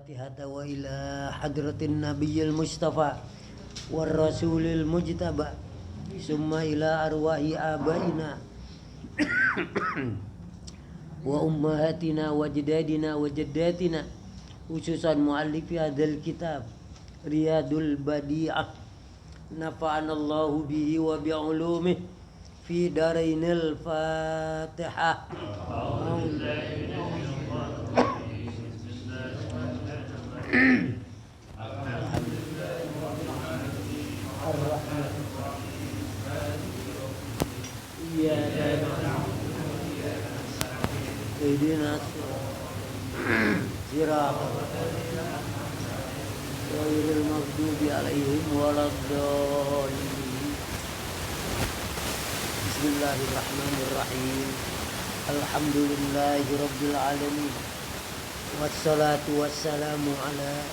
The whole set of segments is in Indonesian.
Fatihata wa ila hadratin nabiyil mustafa war rasulil mujtaba summa ila arwahi abaina wa ummahatina wa jadadina wa jaddatina khususan muallifi hadzal kitab Riyadul Badi'ah nafa'anallahu bihi wa bi'ulumihi fi darainil Fatihah. Ihdina siratal ghairil maghdubi alaihim waladdallin. Bismillahirrahmanirrahim. Alhamdulillahi rabbil alamin. Wassalatu wassalamu ala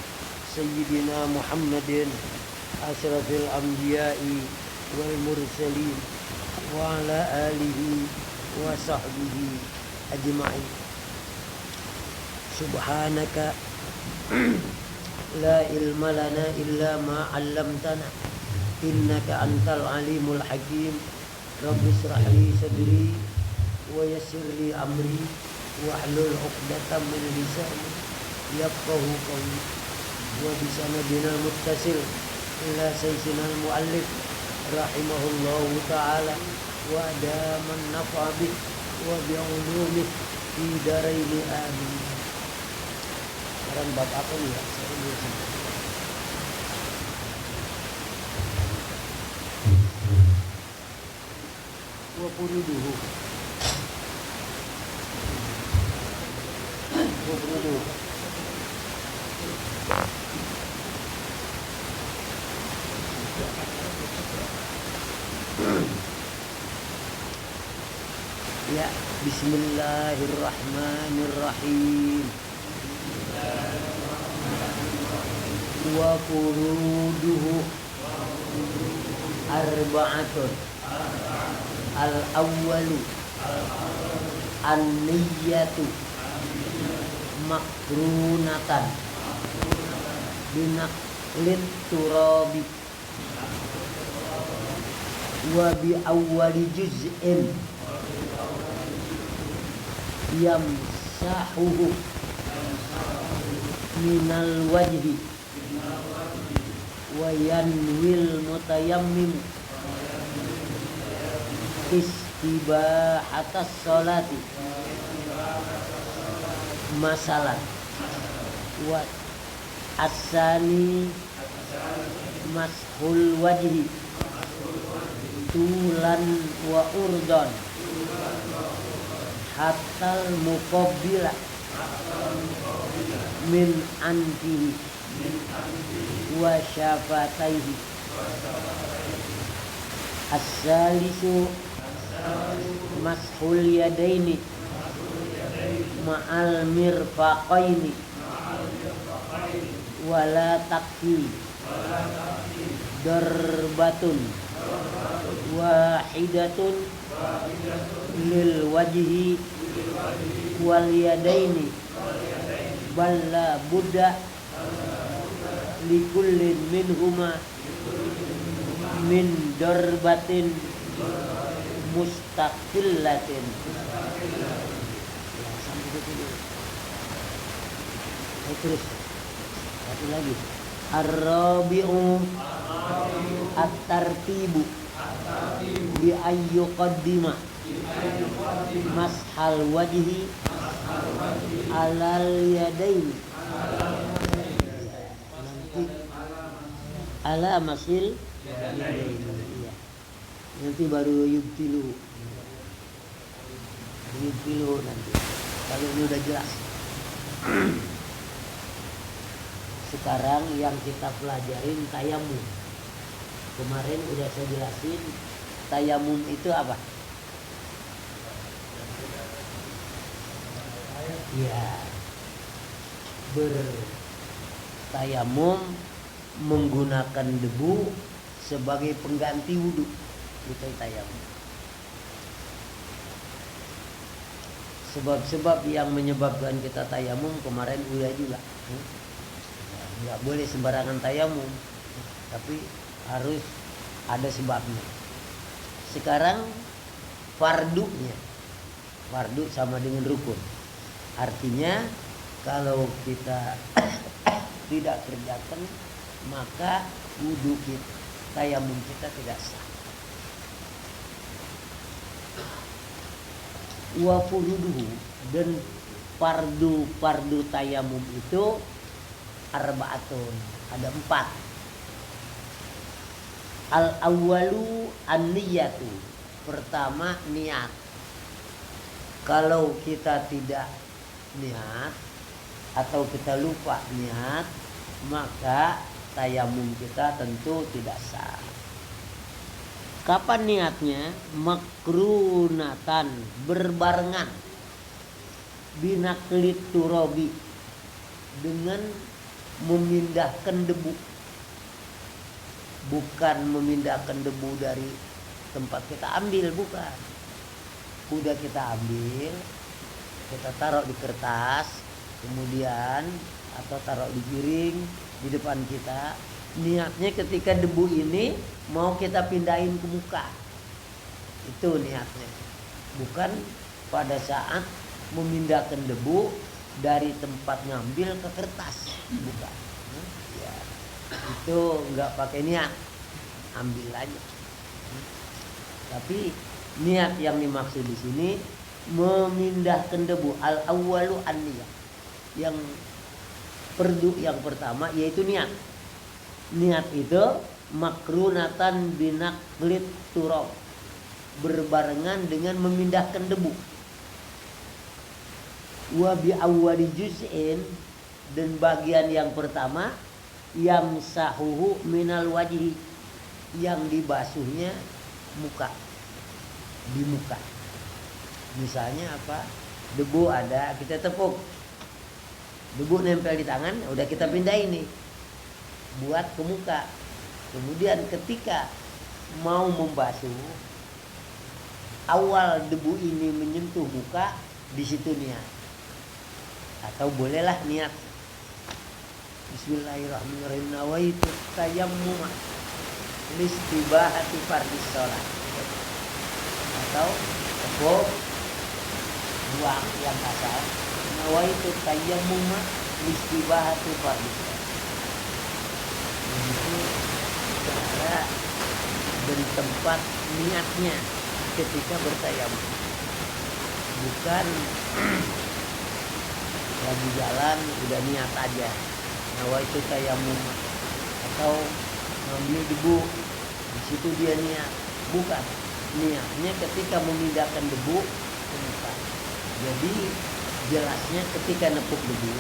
sayyidina Muhammadin asyrafil anbiya'i wal mursalin wa ala alihi wa sahbihi ajma'in. Subhanaka la ilma lana illa ma 'allamtana innaka antal alimul hakim. Rabbi ishrah li sadri wa yassir li amri wahlul 'uqdatam min lisani yafqahu qawli wa bi sanadina muttasil ila sayyidina al-muallif rahimahullahu ta'ala wa adaman nafa bih wa bi'ulumih fi daraini amin. Sekarang bab apa nih ya? Saya ini wa furiduhu wa furiduhu ya. Bismillahirrahmanirrahim. Wa furuduhu arba'atun. Al-awwalu an-niyyatu makrunatan binaqlit turabi wa bi awwali juz'in yamsahuhu minal wajhi wa yanwil mutayammim istibahatas sholati masalan wa asani mashul wajhi tulan wa urdan hatal muqabbila min anfihi wa syafataihi. As-salisu mashul yadaini ma'al mirfaqaini wala takfi darbatun wahidatun lil wajhi wal yadaini balla budda likullin minhuma min darbatin mustaqillatin. Terus satu lagi ar-rabi'u at-tartibu bi ayyu qaddima mashal wajhi alal yadaini nanti ala masil yadaini. Nanti baru yubtilu nanti kalau ini udah jelas. Sekarang yang kita pelajarin tayamum. Kemarin udah saya jelasin tayamum itu apa? Ya, bertayamum menggunakan debu sebagai pengganti wudhu. Itu tayamum. Sebab-sebab yang menyebabkan kita tayamum kemarin udah juga. Nggak boleh sembarangan tayamum, tapi harus ada sebabnya. Sekarang fardunya, fardu sama dengan rukun. Artinya kalau kita tidak kerjakan, maka wudu kita, tayamum kita tidak sah. Wa furuduhu, dan fardu tayamum itu arba'atun, ada 4. Al awwalu an-niyatu, pertama niat. Kalau kita tidak niat atau kita lupa niat, maka tayamum kita tentu tidak sah. Kapan niatnya? Makrunatan, berbarengan, binaklit turabi, dengan memindahkan debu. Bukan memindahkan debu dari tempat kita ambil, bukan. Udah kita ambil, kita taruh di kertas, kemudian atau taruh di piring di depan kita. Niatnya ketika debu ini mau kita pindahin ke muka, itu niatnya. Bukan pada saat memindahkan debu dari tempat ngambil ke kertas, bukan. Ya, itu nggak pakai niat, ambil aja. Tapi niat yang dimaksud di sini memindahkan debu. Al awwalu an-niyah, yang perdu yang pertama yaitu niat. Niat itu makrunatan binaklit turab, berbarengan dengan memindahkan debu. Wa bi awwali juz'in, dan bagian yang pertama yamsahuhu minal wajhi, yang dibasuhnya muka, di muka. Misalnya apa? Debu ada, kita tepuk, debu nempel di tangan, udah kita pindahin nih buat ke muka. Kemudian ketika mau membasuh, awal debu ini menyentuh muka, di situ niat. Atau bolehlah niat Bismillahirrahmanirrahim, nawaitu tayammum listibahati fardis shalah. Atau tepuk, buang yang kasar, nawaitu tayammum listibahati fardis shalah. Itu cara dan tempat niatnya ketika bertayamum. Bukan lagi jalan udah niat aja, nawaitu tayamum, atau ngambil debu di situ dia niat. Bukan, niatnya ketika memindahkan debu ke muka. Jadi jelasnya ketika nepuk debu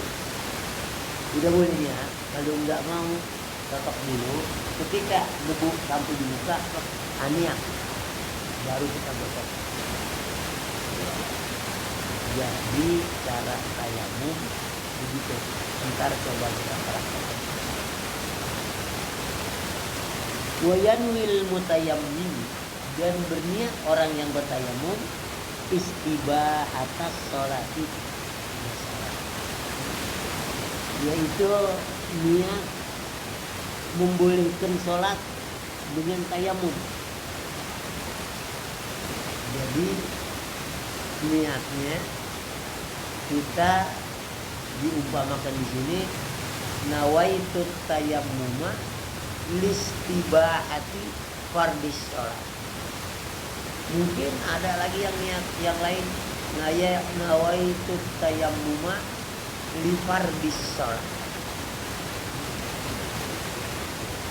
udah boleh niat. Kalau nggak mau, tetap dulu. Ketika debu sampai di muka, niat, baru kita bertobat. Jadi cara tayamum begitu. Ntar coba kita praktekkan. Wa yanwil mutayammim, dan berniat orang yang bertayamum istibahatas sholati, yaitu niat membolehkan sholat dengan tayamum. Jadi niatnya kita diumpamakan di sini nawaitu tayammuma listibahati fardis sholat. Mungkin ada lagi yang niat yang lain, nawaitu tayammuma li fardis sholat.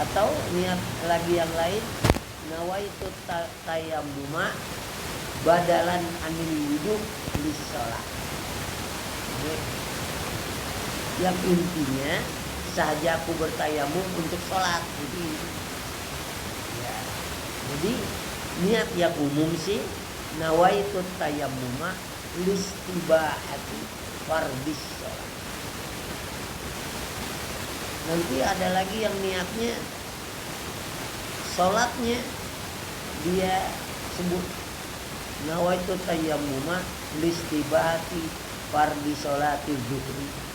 Atau niat lagi yang lain, nawaitu tayammuma badalan anil wudu li sholat. Yang intinya saja aku bertayamum untuk sholat. Ya. Jadi niat yang umum sih nawaitu tayammuma listibahati fardis sholat. Nanti ada lagi yang niatnya sholatnya dia sebut nawaitu tayammuma listibahati fardis sholati zuhri.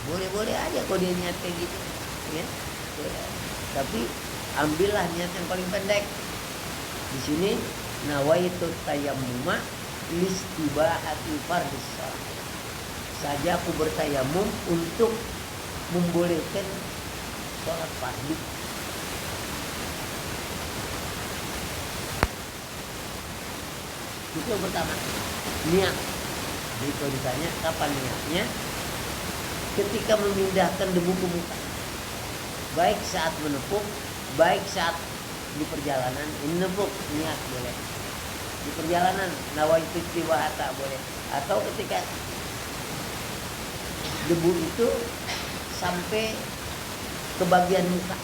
Boleh-boleh aja kalau dia niat kayak gitu. ya. Tapi ambillah niat yang paling pendek. Di sini nawaitu tayammuma listibahati fardhis shalah. Saja aku bertayamum untuk membolehkan sholat fardu. Itu yang pertama, niat. Jadi kalau ditanya kapan niatnya, ketika memindahkan debu ke muka, baik saat menepuk, baik saat di perjalanan. Ini nepuk, niat boleh. Di perjalanan nawaitu istibahata boleh. Atau ketika debu itu sampai ke bagian muka,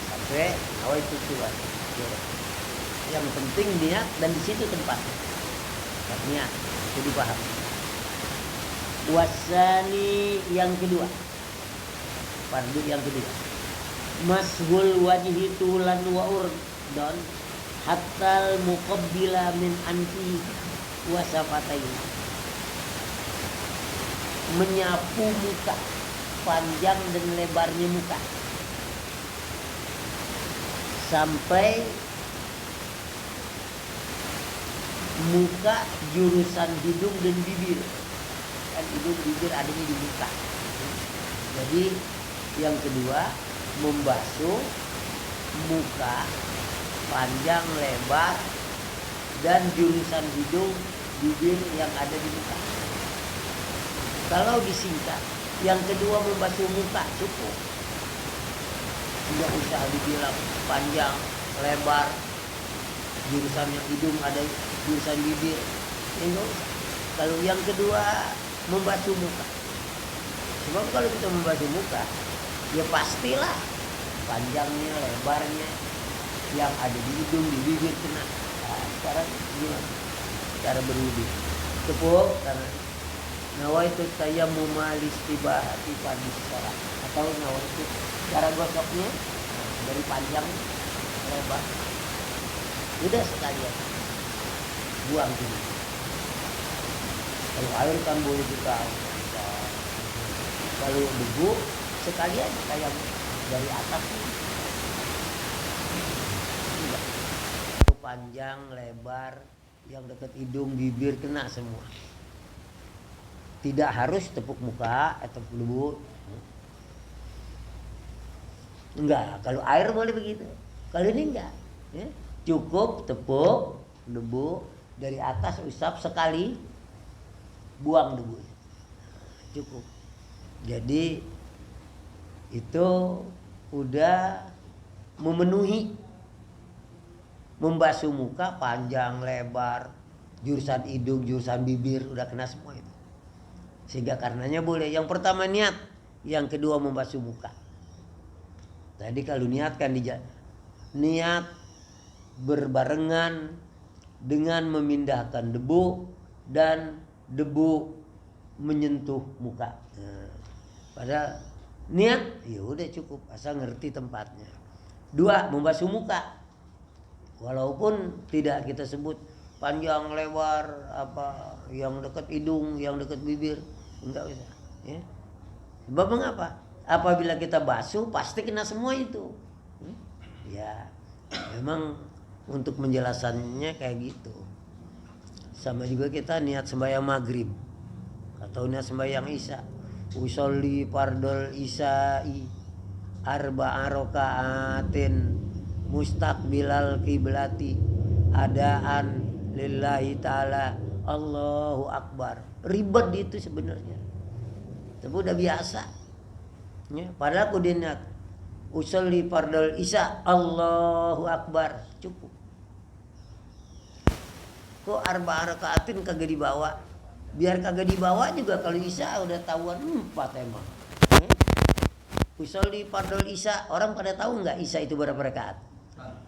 sampai nawaitu istibahata boleh. Yang penting niat, dan di situ tempatnya. Niat itu dipaham. Wasani yang kedua, fardu yang kedua, mashul wajhi tulan wa urdon hatal muqabbila min anfi wa safatain. Menyapu muka, panjang dan lebarnya muka, sampai muka jurusan hidung dan bibir. Kan hidung bibir adanya di muka. Jadi yang kedua, membasuh muka panjang lebar dan jurusan hidung bibir yang ada di muka. Kalau disingkat, yang kedua membasuh muka cukup. Tidak usah dibilang panjang lebar, jurusannya hidung ada jurusan bibir. Enggak usah. Kalau yang kedua membasuh muka. Sebab kalau kita membasuh muka, ya pastilah panjangnya, lebarnya, yang ada di hidung, di bibir kena. Nah, sekarang gimana cara berwudu? Tepuk karena nawaitu tayammuma listibahati fardhis shalah, atau nawaitu cara gosoknya dari panjang lebar. Udah sekalian buang dulu. Kalau air kan boleh juga. Kalau debu sekalian kayak dari atas. Panjang, lebar, yang dekat hidung, bibir kena semua. Tidak harus tepuk muka atau debu. Enggak, kalau air boleh begitu. Kalau ini enggak, ya. Cukup tepuk debu dari atas, usap sekali, buang debu. Cukup. Jadi itu udah memenuhi. Membasuh muka panjang lebar, jurusan hidung, jurusan bibir udah kena semua itu. Sehingga karenanya boleh. Yang pertama niat, yang kedua membasuh muka. Tadi kalau niatkan niat berbarengan dengan memindahkan debu dan debu menyentuh muka. Nah, padahal niat ya udah cukup, asal ngerti tempatnya. Dua, membasuh muka. Walaupun tidak kita sebut panjang lebar apa yang dekat hidung, yang dekat bibir, enggak usah, ya. Sebab mengapa? Apabila kita basuh pasti kena semua itu. Ya, memang untuk menjelasannya kayak gitu. Sama juga kita niat sembahyang maghrib atau niat sembahyang isya. Usolli fardol isya'i arba'a raka'atin mustaqbilal kiblati adaan lillahi ta'ala Allahu Akbar. Ribet itu sebenarnya, tapi udah biasa, ya. Padahal aku niat usolli fardol isya Allahu Akbar cukup. Kok arba'a raka'atin kagak dibawa? Biar kagak dibawa juga kalau isya udah tahuan 4 emang. Usolli fardol isya, orang pada tahu nggak isya itu berapa rakaat?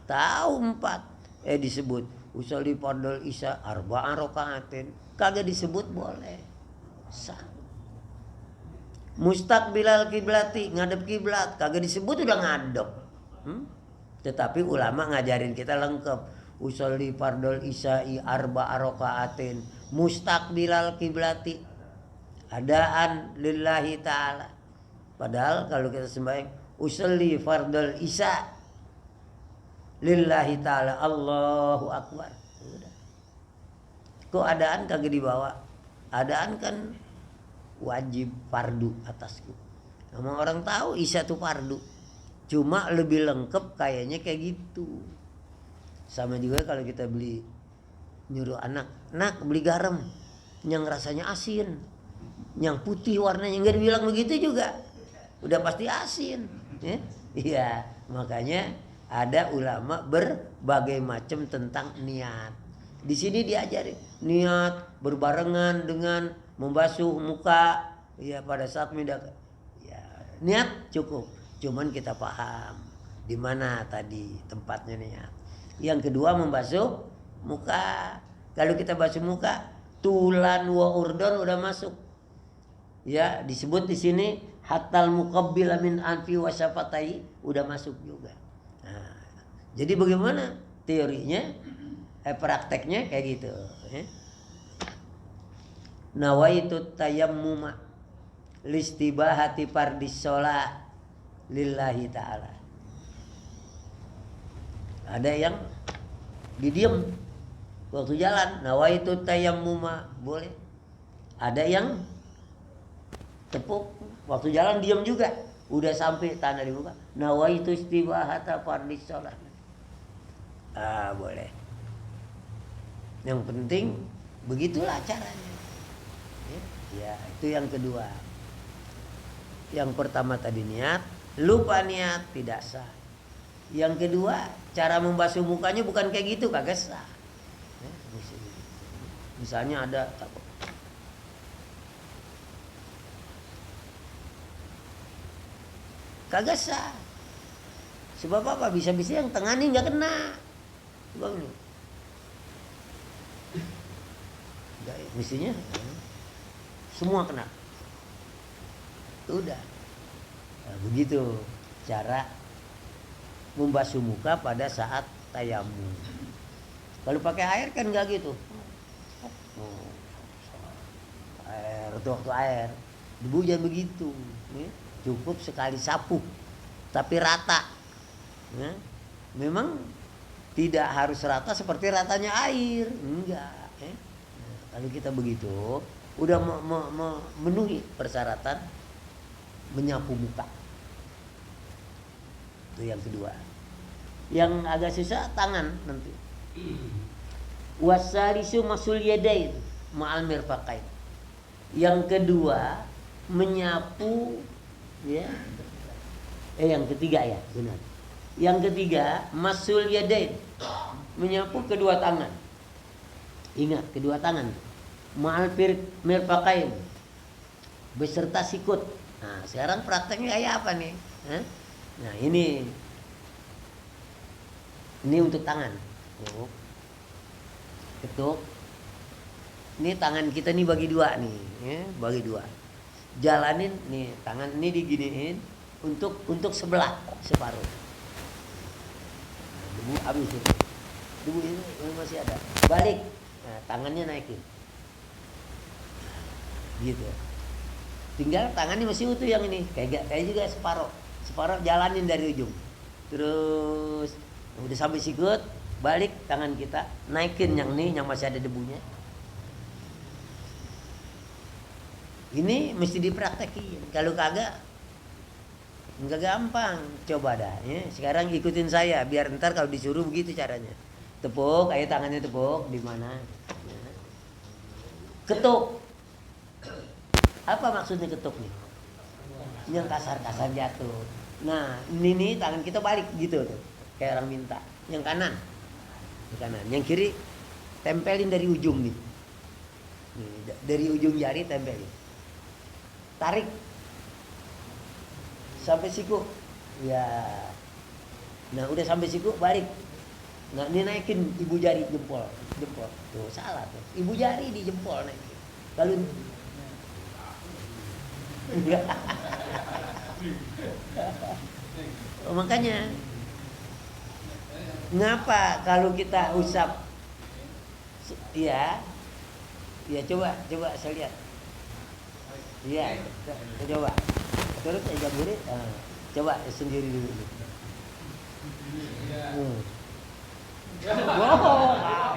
Tahu 4. Disebut usolli fardol isya arba'a raka'atin, kagak disebut boleh. Sah. Mustaqbilal kiblati, ngadep kiblat, kagak disebut udah ngadep. Tetapi ulama ngajarin kita lengkap. Usolli fardol isya'i arba'a raka'atin mustaqbilal kiblati adaan lillahi ta'ala. Padahal kalau kita sembahyang usolli fardal isya lillahi ta'ala Allahu akbar. Udah. Kok adaan kagak dibawa? Adaan kan wajib fardu atasku. Emang orang tahu isya itu fardu. Cuma lebih lengkap kayaknya kayak gitu. Sama juga kalau kita nyuruh anak, "Nak, beli garam yang rasanya asin, yang putih warnanya." Enggak dibilang begitu juga. Udah pasti asin, ya? Iya, makanya ada ulama berbagai macam tentang niat. Di sini diajari niat berbarengan dengan membasuh muka, ya pada saat mendak. Ya, niat cukup. Cuman kita paham di mana tadi tempatnya niat. Yang kedua membasuh muka. Kalau kita basuh muka, tulan wa urdon udah masuk. Ya, disebut di sini hatal muqabbil min anfi wa syafatai udah masuk juga. Nah, jadi bagaimana teorinya? Prakteknya kayak gitu. Nawaitu tayammuma listibahati fardis shalah lillahi ta'ala. Ada yang didiam waktu jalan, nawaitu tayammuma, boleh. Ada yang tepuk waktu jalan diam juga, udah sampai tanah di muka, nawaitu istibahata fardis shalah. Boleh. Yang penting begitulah caranya. Ya, itu yang kedua. Yang pertama tadi niat, lupa niat tidak sah. Yang kedua, cara membasuh mukanya bukan kayak gitu, kagak sah. Misalnya ada kagak sah. Sebab apa? Bisa-bisa yang tengah nih nggak kena. Coba ini. Mestinya semua kena. Udah. Nah, begitu cara membasuh muka pada saat tayamum. Kalau pakai air kan nggak gitu. Air itu waktu air. Debu jangan begitu. Cukup sekali sapu, tapi rata. Memang tidak harus rata seperti ratanya air, enggak. Kalau kita begitu, udah memenuhi persyaratan menyapu muka. Itu yang kedua. Yang agak susah tangan nanti. Wasalisu masul yadain ma'al mirfaqain. Yang kedua menyapu, ya. Yang ketiga ya, benar. Yang ketiga masul yadain, menyapu kedua tangan. Ingat, kedua tangan. Ma'al mirfaqain, beserta sikut. Nah, sekarang prakteknya kayak apa nih? Nah, ini untuk tangan. Ketuk. Ini tangan kita nih bagi dua nih, ya, bagi dua. Jalanin nih, tangan ini diginiin untuk sebelah, separuh. Nah, debu habis itu. Debu ini masih ada. Balik. Nah, tangannya naikin. Gitu. Tinggal tangannya masih utuh yang ini. Kayak juga separuh. Separuh jalanin dari ujung. Terus udah sampai sikut, balik tangan kita, naikin yang ini yang masih ada debunya. Ini mesti dipraktekin. Kalau kagak enggak gampang. Coba dah ya. Sekarang ikutin saya biar ntar kalau disuruh begitu caranya. Tepuk, ayo tangannya tepuk di mana? Ketuk. Apa maksudnya ketuk nih? Yang kasar-kasar jatuh. Nah, ini tangan kita balik gitu tuh. Kayak orang minta. Yang kanan. Yang kanan. Yang kiri tempelin dari ujung nih. Dari ujung jari tempelin. Tarik sampai siku. Ya. Nah, udah sampai siku balik. Nah, ini naikin ibu jari jempol. Tuh, salah tuh. Ibu jari di jempol naikin. Lalu makanya ngapa kalau kita usap ya coba saya lihat ya coba Terus jambore, coba sendiri dulu.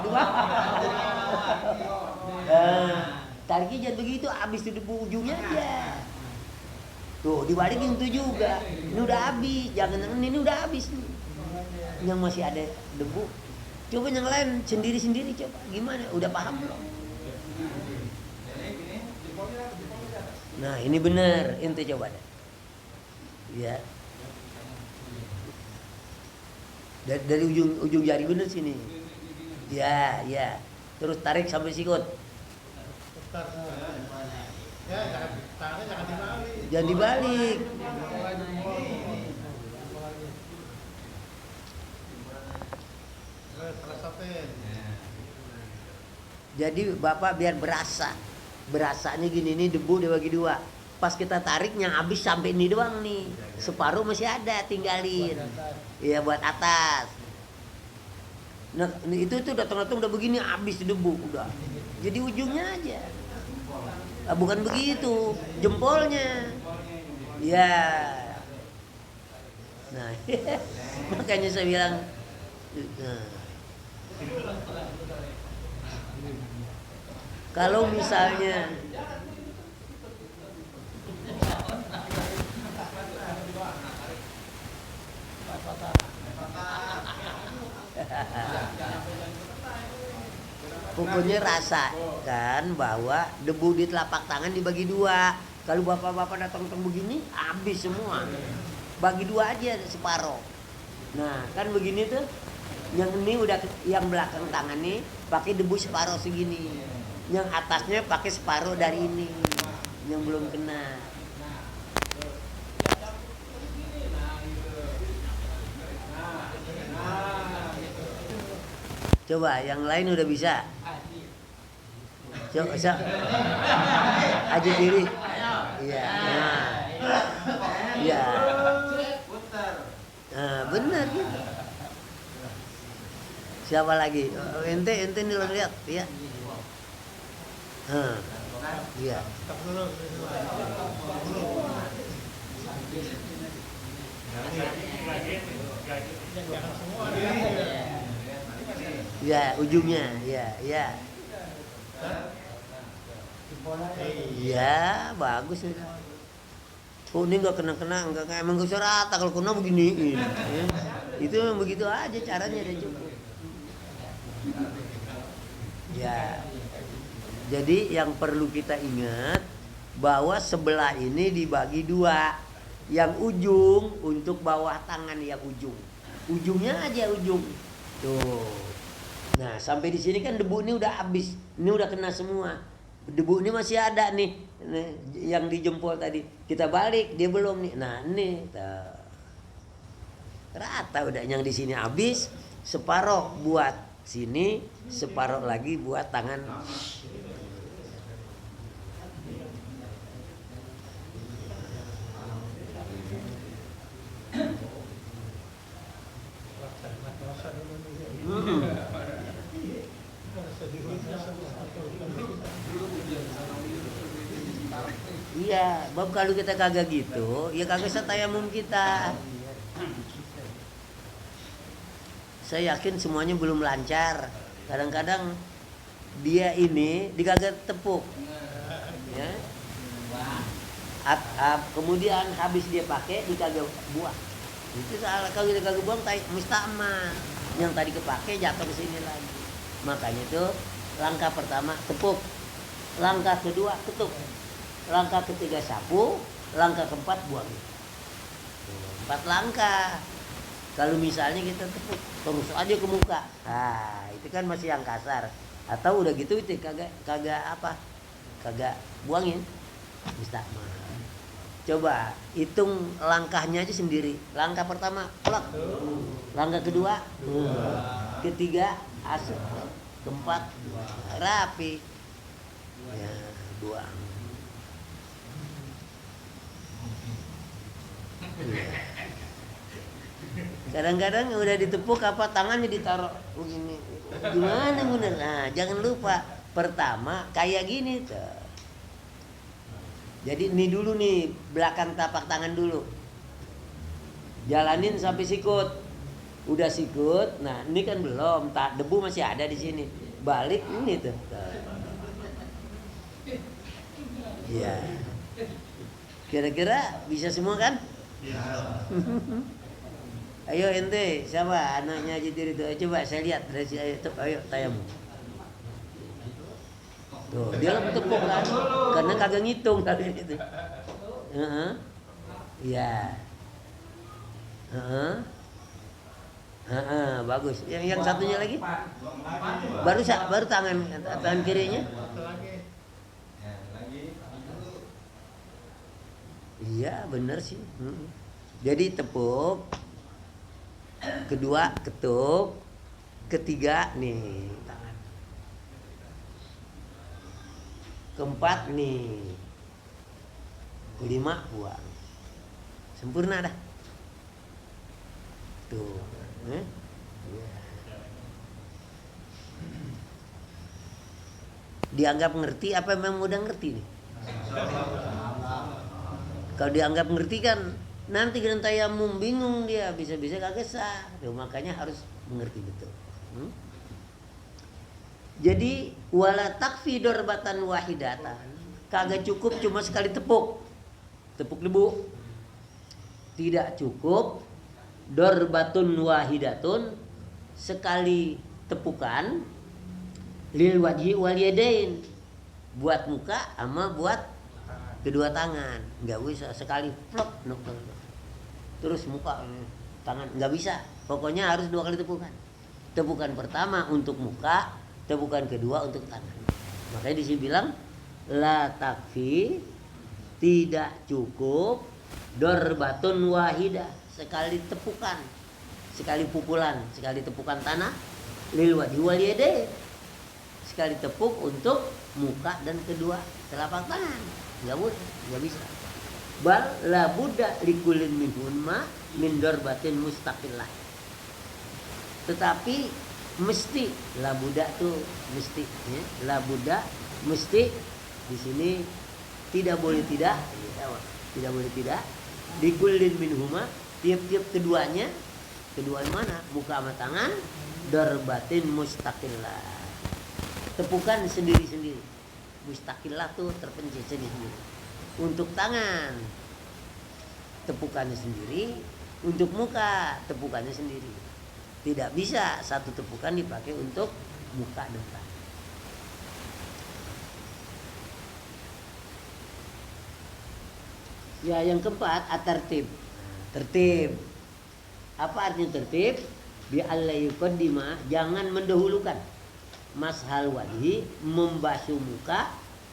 Dua. Tariknya jangan begitu, habis itu debu ujungnya aja. Tuh, dibalikin tuh juga. Ini udah habis, jangan ini udah habis nih. Yang masih ada debu. Coba yang lain sendiri-sendiri coba. Gimana? Udah paham belum? Nah, ini benar, ente coba deh. Ya. Dari ujung jari bener sini. Ya. Terus tarik sampai sikut. Jangan dibalik. Jadi Bapak biar berasanya gini, ini debu dibagi dua. Pas kita tariknya habis sampai ini doang nih, separuh masih ada, tinggalin. Iya buat atas. Nah itu datang-datang udah begini habis debu udah. Jadi ujungnya aja. Bukan begitu, jempolnya. Ya. Nah, makanya saya bilang. Kalau misalnya pokoknya rasakan bahwa debu di telapak tangan dibagi dua. Kalau bapak-bapak datang begini habis semua. Bagi dua aja separuh. Nah kan begini tuh. Yang ini udah yang belakang tangan nih pakai debu separuh segini. Yang atasnya pakai separuh dari ini. Yang belum kena. Coba yang lain udah bisa. Coba aja diri. Iya. Iya. Nah, benar gitu. Siapa lagi? Ente nih lo lihat, ya. Iya. Ya, ujungnya, ya. Ya, bagus itu. Oh, ini nggak kena, enggak emang gak usah rata kalau kena beginiin. Ya. Itu memang begitu aja caranya dan cukup. Ya. Jadi yang perlu kita ingat bahwa sebelah ini dibagi dua. Yang ujung untuk bawah tangan yang ujung. Ujungnya aja ujung. Tuh. Nah, sampai di sini kan debu ini udah habis. Ini udah kena semua. Debu ini masih ada nih. Yang di jempol tadi. Kita balik, dia belum nih. Nah, ini rata udah yang di sini habis, separuh buat sini, separuh lagi buat tangan. Iya, bab kalau kita kagak gitu, ya kagak setayamum kita. Saya yakin semuanya belum lancar. Kadang-kadang dia ini dikagak tepuk, ya. Kemudian habis dia pakai dikagak buang. Itu salah, kalau kita kagak buang, musta'man. Yang tadi kepake jatuh ke sini lagi. Makanya itu langkah pertama tepuk, langkah kedua ketuk, langkah ketiga sapu, langkah keempat buang. 4 langkah. Kalau misalnya kita tepuk terus aja ke muka, itu kan masih yang kasar. Atau udah gitu itu kagak buangin, musta'man. Coba hitung langkahnya aja sendiri. Langkah pertama plak, langkah kedua, ketiga asup, keempat rapi, ya buang. Kadang-kadang udah ditepuk tangannya ditaruh begini. Gimana bener? Nah, jangan lupa pertama kayak gini tuh. Jadi ini dulu nih, belakang tapak tangan dulu. Jalanin sampai sikut. Udah sikut, nah ini kan belum, tak debu masih ada di sini. Balik ini tuh. Iya. Kira-kira bisa semua kan? Ayo ente, siapa anaknya Haji Tiri itu? Coba saya lihat dari si ayo tayamum. Tuh, dia lah tepuk kan, karena kagak ngitung kali itu. Iya. Bagus. Yang satunya lagi? Baru tangan kirinya. Iya, benar sih. Jadi tepuk. Kedua ketuk. Ketiga nih tangan. Keempat nih. Kelima buang. Sempurna dah. Tuh. Ya. Dianggap ngerti apa memang udah ngerti nih? Kalau dianggap ngerti kan nanti kan tayamum bingung dia, bisa-bisa kagak sah. Tuh, makanya harus mengerti betul. Jadi wala takfi dorbatan wahidatan. Kagak cukup cuma sekali tepuk. Tepuk debu. Tidak cukup dorbatun wahidatun, sekali tepukan lil wajhi wal yadain, buat muka sama buat kedua tangan. Nggak bisa sekali plok terus muka tangan, nggak bisa. Pokoknya harus 2 kali tepukan. Tepukan pertama untuk muka, tepukan kedua untuk tangan. Makanya di sini bilang la takfi, tidak cukup dorbatun wahidah, sekali tepukan, sekali pukulan, sekali tepukan tanah lil wajhi wal yadain, sekali tepuk untuk muka dan kedua telapak tangan. Nggak boleh, nggak bisa. Bal la budda likulin minhunma min dorbatin mustaqillah. Tetapi mesti, la budda tuh mesti, ya. La budda mesti, di sini tidak boleh tidak, tidak boleh tidak. Likulin minhuma, tiap-tiap keduanya, kedua mana? Muka sama tangan, dorbatin mustaqillah. Tepukan sendiri-sendiri. Mustaqillah tuh terpencil sendiri. Untuk tangan tepukannya sendiri, untuk muka tepukannya sendiri. Tidak bisa satu tepukan dipakai untuk muka dan tangan. Ya, yang keempat at-tertib. Tertib. Apa artinya tertib? Bi alla yuqaddima, jangan mendahulukan mashal wajhi, membasuh muka,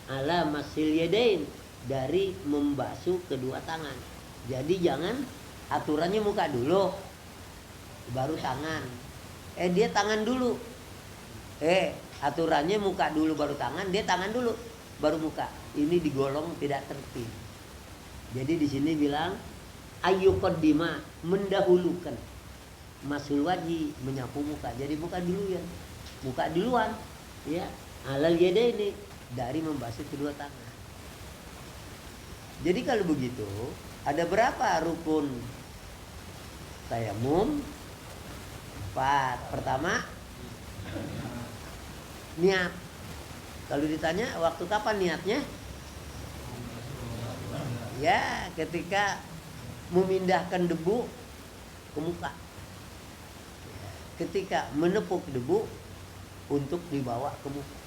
ala masil yadain, dari membasuh kedua tangan. Jadi jangan aturannya muka dulu baru tangan. Dia tangan dulu. Aturannya muka dulu baru tangan, dia tangan dulu baru muka. Ini digolong tidak tertib. Jadi di sini bilang ayyuqaddima, mendahulukan masul wajhi, menyapu muka. Jadi muka dulu ya. Muka duluan, ya, alal yadaini, dari membasuh kedua tangan. Jadi kalau begitu, ada berapa rukun tayamum? 4. Pertama, niat. Kalau ditanya waktu kapan niatnya? Ya, ketika memindahkan debu ke muka. Ketika menepuk debu untuk dibawa ke muka.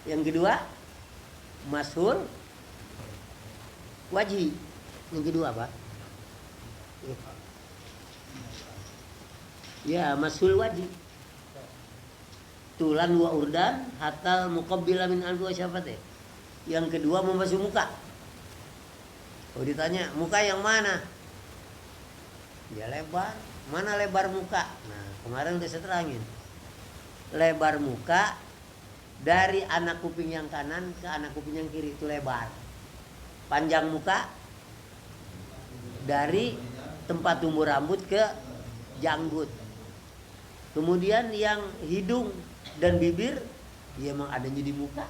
Yang kedua, mashul wajhi. Yang kedua apa? Ya, mashul wajhi. Tulan wa urdan hatal muqabbila min alwa syafate. Yang kedua membasuh muka. Oh, ditanya, muka yang mana? Ya lebar. Mana lebar muka? Nah, kemarin udah saya terangin. Lebar muka dari anak kuping yang kanan ke anak kuping yang kiri, itu lebar. Panjang muka dari tempat tumbuh rambut ke janggut. Kemudian yang hidung dan bibir, dia emang adanya di muka,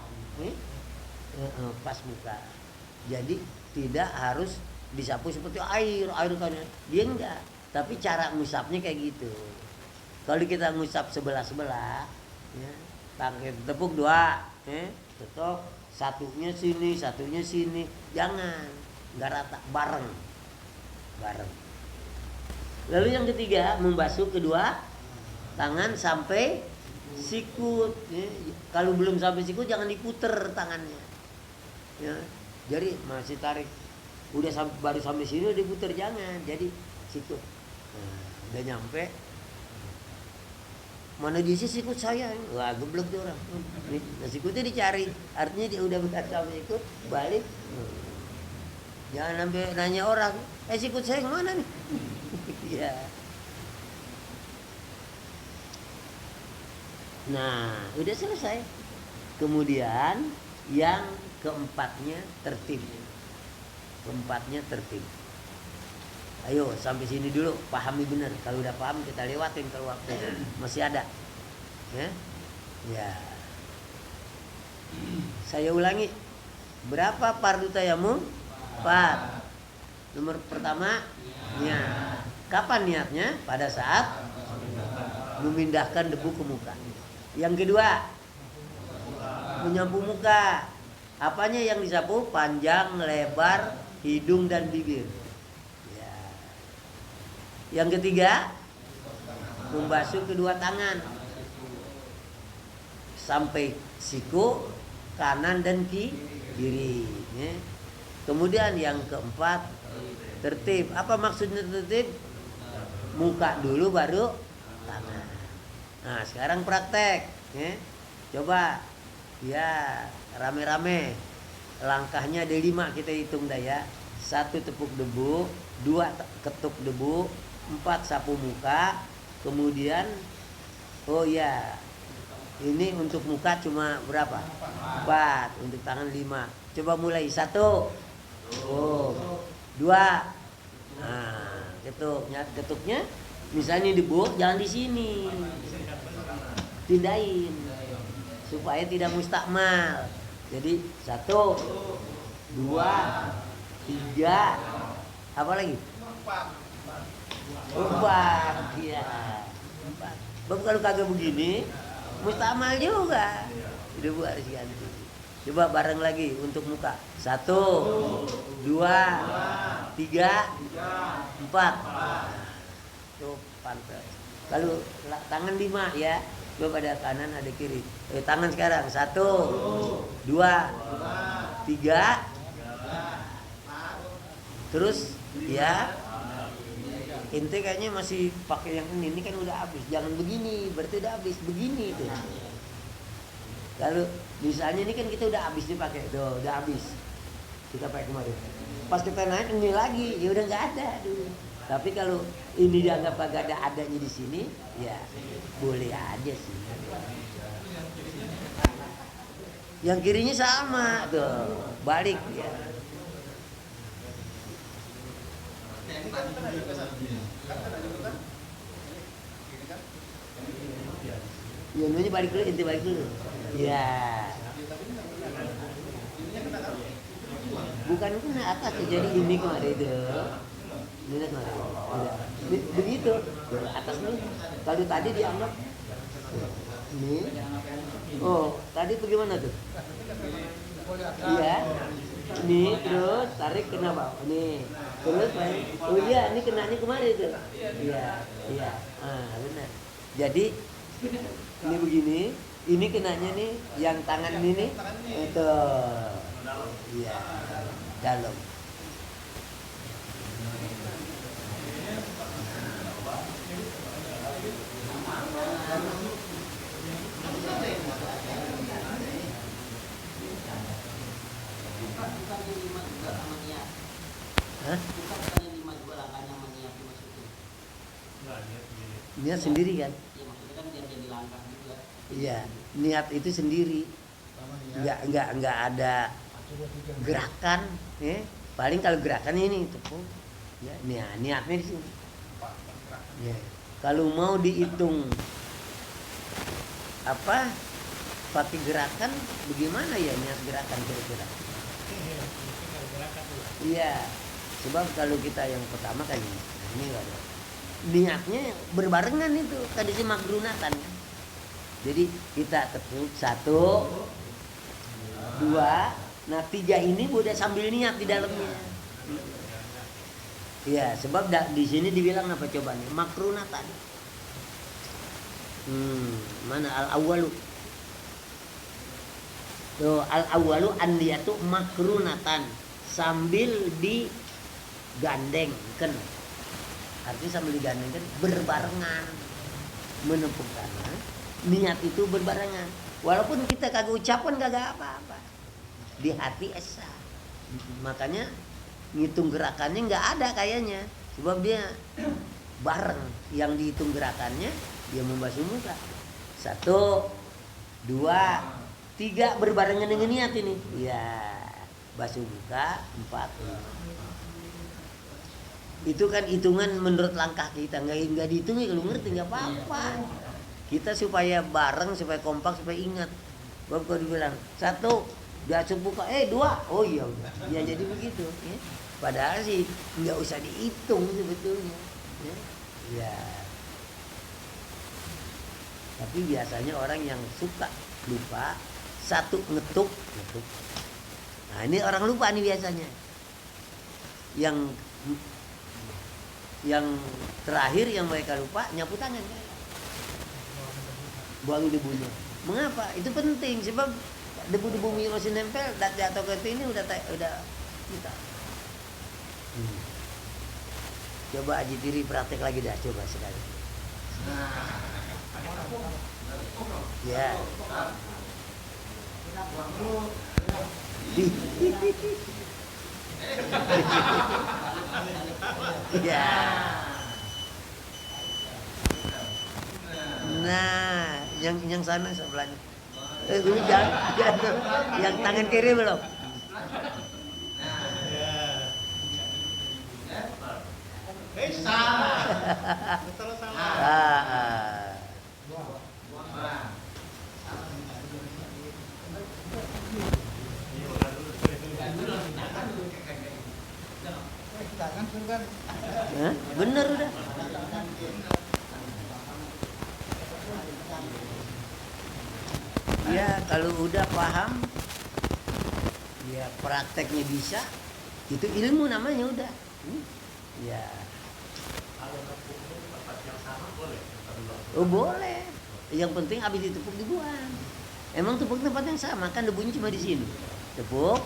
pas muka. Jadi tidak harus disapu seperti air kan dia enggak, tapi cara ngusapnya kayak gitu. Kalau kita ngusap sebelah ya, pakai tepuk dua, tetap satunya sini, jangan, nggak rata, bareng. Lalu yang ketiga, membasuh kedua tangan sampai sikut. Ya. Kalau belum sampai sikut jangan diputer tangannya. Ya. Jadi masih tarik, baru sampai sini udah diputer, jangan. Jadi sikut. Nah, udah nyampe. Mana di sini sikut saya? Wah, geblek tuh orang. Nah, sikutnya dicari, artinya dia udah berkat sampai ikut, balik. Jangan sampai nanya orang, sikut saya kemana nih? Ya. Nah, udah selesai. Kemudian yang keempatnya tertib. Ayo sampai sini dulu, pahami benar. Kalau udah paham kita lewatin kalau waktu masih ada. Ya. Saya ulangi. Berapa fardu tayamum? 4. Nomor pertama, niat. Kapan niatnya? Pada saat memindahkan debu ke muka. Yang kedua, menyapu muka. Apanya yang disapu? Panjang, lebar, hidung dan bibir. Ya. Yang ketiga, membasuh kedua tangan sampai siku kanan dan kiri. Ya. Kemudian yang keempat, tertib. Apa maksudnya tertib? Muka dulu baru tangan. Nah, sekarang praktek. Ya. Coba, ya rame-rame. Langkahnya ada 5 kita hitung dah ya. 1 tepuk debu, 2 ketuk debu, 4 sapu muka. Kemudian, oh ya, ini untuk muka cuma berapa? 4, untuk tangan 5. Coba mulai 1. Oh, 2. Nah, ketuknya misalnya debu jangan di sini. Pindahin supaya tidak mustakmal. Jadi 1, 2, 3, apa lagi? 4. Ya. 4. Bapak kalau kagak begini mustakmal juga. Debu harus ganti. Coba bareng lagi untuk muka. 1, 2, 3, 4. Tuh pantas. Kalau tangan 5 ya. Coba ada kanan ada kiri. Tangan sekarang 1, 2, 3. Terus ya. Ente kayaknya masih pakai yang ini kan udah habis. Jangan begini, berarti udah habis. Begini tuh. Kalau misalnya ini kan kita udah habis dipakai, udah habis. Kita pakai kemarin. Pas kita naik ini lagi, ya udah nggak ada dulu. Tapi kalau ini dianggap kagak ada adanya di sini, ya boleh aja sih. Yang kirinya sama tuh, balik ya. Ya ini balik dulu, inti balik dulu. Ya. Bukan kena atas, jadi ini kemarin itu. Ini kemarin. Begitu. Dari atas nih. Kalau tadi dianggap ini. Oh, tadi bagaimana tuh? Iya. Ini terus tarik kena bawah. Nih. Terus main. Oh iya, ini kenanya kemarin itu. Iya. Benar. Jadi ini begini, ini kenanya nih, yang tangan ini nih, itu, iya, dalam. Hah? Niat sendiri kan? Iya, niat itu sendiri. Enggak ada gerakan, ya. Paling kalau gerakan ini tepung. Ya, niatnya di sini. Ya. Kalau mau dihitung apa? Pakai gerakan bagaimana ya niat gerakan kira-kira? Iya. Sebab kalau kita yang pertama kali ini ada niatnya berbarengan itu tadi si makrunatan kan. Jadi kita tepuk 1, 2, nah 3 ini udah sambil niat di dalamnya. Iya, sebab di sini dibilang apa coba nih? Makrunatan. Mana al-awwalu? Tuh, al-awwalu andiyatu makrunatan sambil digandengkan. Artinya sambil digandengkan berbarengan menepuk tangan. Niat itu berbarengan. Walaupun kita kagak ucapan kagak apa-apa. Di hati esa. Makanya ngitung gerakannya nggak ada kayaknya. Sebab dia bareng. Yang dihitung gerakannya dia membasuh muka. 1, 2, 3 berbarengan dengan niat ini. Ya, basuh muka 4. Itu kan hitungan menurut langkah kita, nggak dihitung kalau ngerti nggak apa-apa. Kita supaya bareng, supaya kompak, supaya ingat. Bapak kalau dibilang 1, basuh muka, 2, oh iya udah, ya jadi begitu. Ya. Padahal sih nggak usah dihitung sebetulnya. Ya. Tapi biasanya orang yang suka lupa 1 ngetuk. Nah ini orang lupa nih biasanya. Yang terakhir yang mereka lupa nyapu tangan. Buang debunya. Mengapa? Itu penting sebab debu-debu masih nempel jatuh ke ini udah kita. Coba Haji Tiri praktek lagi dah, coba sekali. Ya. Ya. Nah, yang sana sebelahnya. Jangan, yang tangan kiri belum. Bener udah. Ya kalau udah paham, ya prakteknya bisa, itu ilmu namanya udah. Ya. Oh boleh. Yang penting habis ditepuk dibuang. Emang tepuk tempat yang sama kan debunya cuma di sini. Tepuk.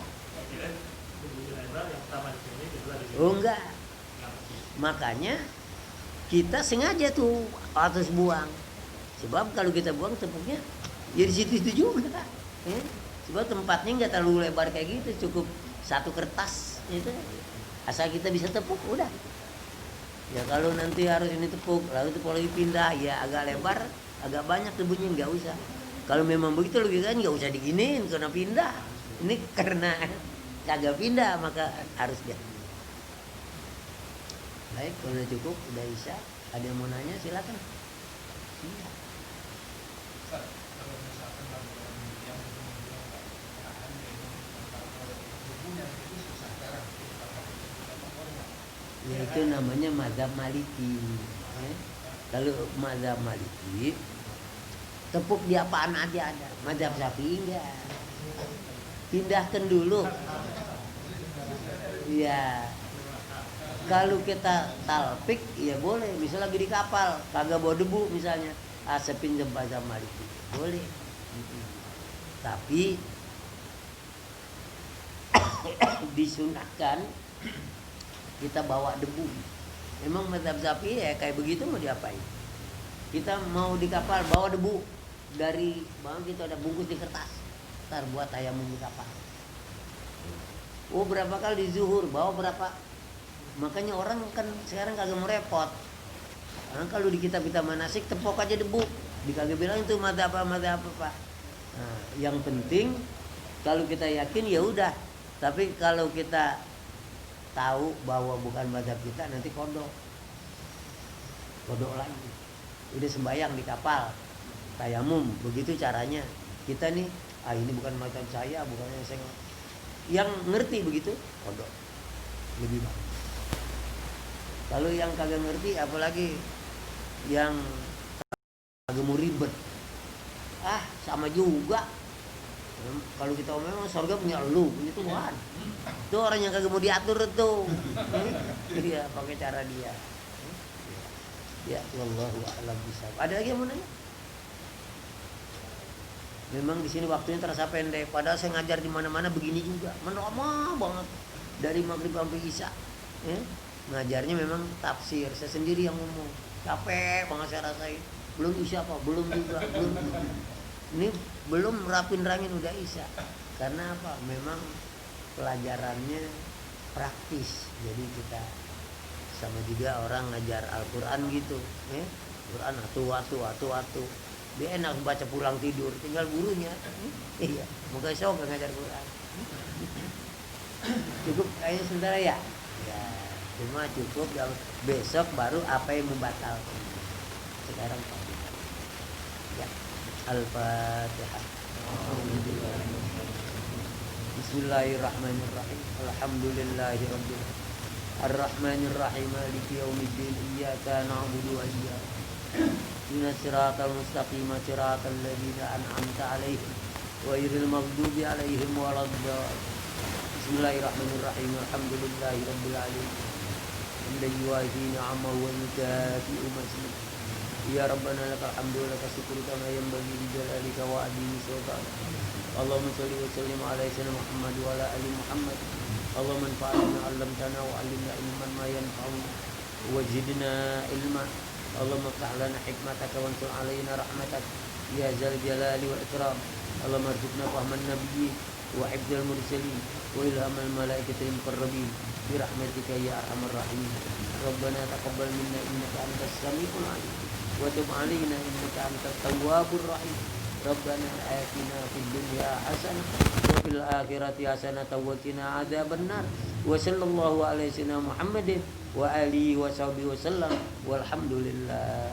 Oh enggak. Makanya kita sengaja tuh harus buang. Sebab kalau kita buang tepuknya ya di situ juga. Ya. Sebab tempatnya enggak terlalu lebar kayak gitu, cukup 1 kertas itu. Asal kita bisa tepuk udah. Ya kalau nanti harus ini tepuk, lalu tepuk lagi pindah, ya agak lebar, agak banyak debunya nggak usah. Kalau memang begitu logikanya nggak usah diginiin karena pindah. Ini karena kagak pindah maka harus dia. Baik, kalau udah cukup, udah bisa. Ada yang mau nanya silakan. Iya. Ya itu namanya mazhab Maliki. Kalau mazhab Maliki tepuk di apaan aja ada. Mazhab Syafi'i enggak. Pindahkan dulu. Ya. Kalau kita talpik ya boleh. Misal lagi di kapal, kagak bawa debu misalnya, asepin ke mazhab Maliki. Boleh. Tapi disunahkan kita bawa debu. Emang mazhab Syafi'i ya kayak begitu mau diapain? Kita mau di kapal bawa debu dari bang kita ada bungkus di kertas. Ntar buat tayamum di kapal. Oh berapa kali di zuhur bawa berapa? Makanya orang kan sekarang kagak mau repot. Karena kalau di kitab manasik tepok aja debu. Dikagak bilang itu mazhab apa. Nah, yang penting kalau kita yakin ya udah. Tapi kalau kita tahu bahwa bukan mazhab kita nanti kodok lagi. Udah sembahyang di kapal tayamum begitu caranya. Kita nih ini bukan mazhab saya, bukan yang saya Yang ngerti begitu, kodok lebih bagus. Kalau yang kagak ngerti, apalagi yang kagak mau ribet, sama juga. Kalau kita memang surga punya lu, punya Tuhan. Itu orang yang kagak mau diatur tuh. Iya, pakai cara dia. Ya, wallahu a'lam bishawab. Ada lagi yang mau nanya? Memang di sini waktunya terasa pendek. Padahal saya ngajar di mana-mana begini juga. Lama banget dari maghrib sampai isya. Ngajarnya memang tafsir. Saya sendiri yang ngomong. Capek banget saya rasain. Belum isya apa? Belum juga. Belum. Ini belum rapin-rapin udah isya. Karena apa? Memang pelajarannya praktis. Jadi kita sama juga orang ngajar Al-Quran gitu. Quran atu. Dia enak baca pulang tidur, tinggal gurunya. Iya, moga sok ngajar Quran. Cukup kayaknya sementara ya. Ya, cuma cukup. Besok baru apa yang membatalkan. Sekarang ya. Al-Fatihah. Bismillahirrahmanirrahim. Alhamdulillahirabbil Ar-Rahmanirrahim. Maliki yaumiddin. Iyyaka na'budu wa iyyaka Ihdinas siratal mustaqim siratal ladzina an'amta 'alaihim ghairil maghdubi 'alaihim waladdallin. Bismillahirrahmanirrahim. Alhamdulillahi rabbil alamin. Hamdan yuwafi ni'amahu wa yukafi'u mazid. Ya Rabbana lakal hamdu wa lakal syukru kama yanbaghi li jalalika wa 'azimi sultanik. Allahumma shalli wa sallim 'ala sayyidina Muhammad wa 'ala ali Muhammad. Allahumma anfa'na ma 'allamtana wa 'allimna ilman ma yanfa'una wa zidna ilma. Allahumma ftah lana hikmataka wa ansur alaina rahmatak ya zal jalali wal ikram. Allahumma arzuqna fahman nabiyyin wa hifdzal mursalin wa ilhamal malaikatil muqarrabin bi rahmatika ya arhamar rahimin. Rabbana taqabbal minna innaka antas samiul alim wa tub alaina innaka antat tawwabur rahim. Rabbana atina fid dunya hasanah wa fil akhirati hasanah wa qina adzabannar. Wa sallallahu alaihi wasallam Muhammadin wa alihi wa sahbihi wasallam walhamdulillah.